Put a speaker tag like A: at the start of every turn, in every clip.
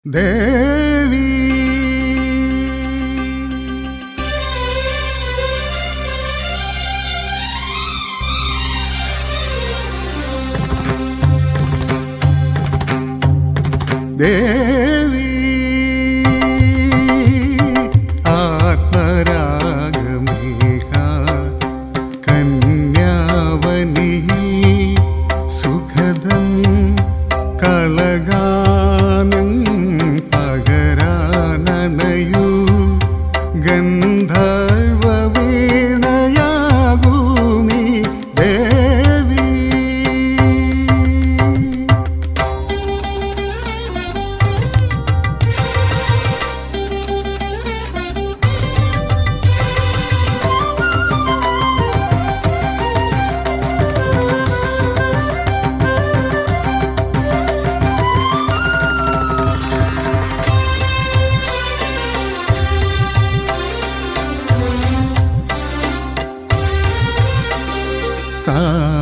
A: ദേവി ദേവി ആത്മരാഗമേഘ കന്യാവനിയിൽ സുഖദം കളഗാനം പകരാനണയൂ ഗന്ധർവ വീണയാകൂ നീ ദേവി.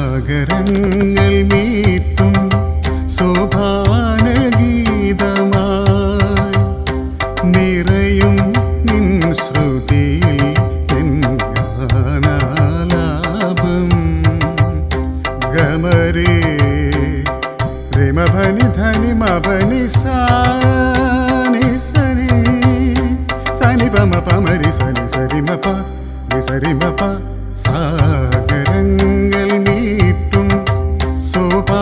A: സാഗരങ്ങൾ മീട്ടും സോപാനഗീതമായി നിറയും നിൻ ശ്രുതിയിൽ ഗാനാലാപം ഗമരേ രമഭനി ധനി മപനി സാനി സരി സനി പമ പമരി സനി സരി മപ സരി മപ. സാഗരങ്ങൾ മീട്ടും സോപാനഗീതമായി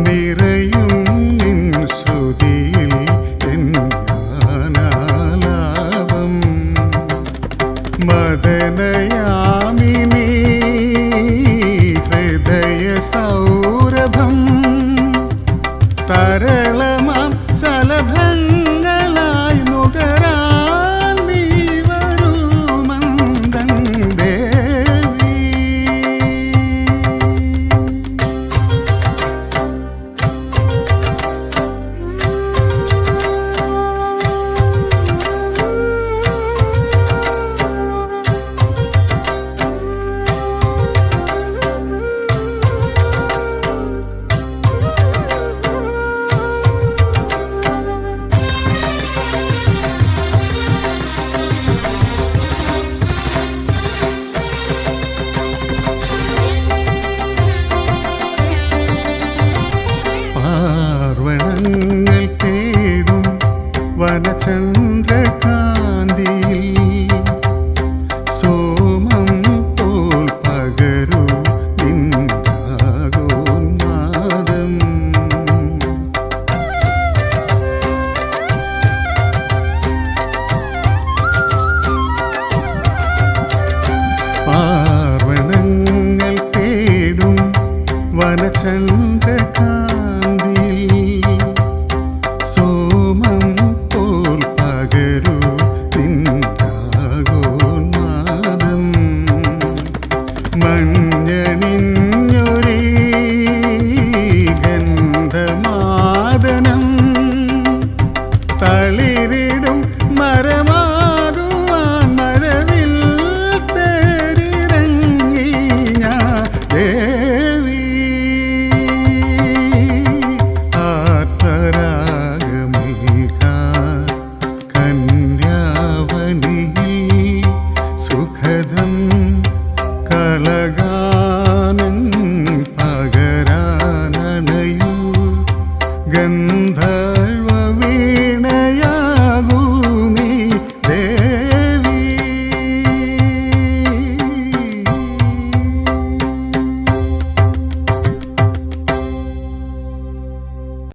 A: നിറയും നിൻ ശ്രുതിയിൽ എൻ ഗാനാലാപം മദനയാമിനി ഹൃദയ സൗരഭം തരളമാം സലഭങ്ങളായി നുകരാൻ നീ വരൂ മന്ദൻ ദേവി. പാർവണങ്ങൾ തേടും വനചന്ദ്രകാന്തിയിൽ സോമം പോൽ പകരൂ നിൻരാഗോന്മാദം പാർവണങ്ങൾ തേടും വനചന്ദ്രകാന്തി സോമം പോൽ പകരൂ നിൻരാഗോന്മാദം മഞ്ഞണിഞ്ഞൊരീ ഗന്ധമാദനം തളിരിടും മരമാകുവാൻ മഴവിൽ തേരിറങ്ങി ഞാൻ ദേവി. ആത്മരാഗമേഘ കന്യാവനിയിൽ സുഖദം കളഗാനം പകരാനണയൂ ഗന്ധ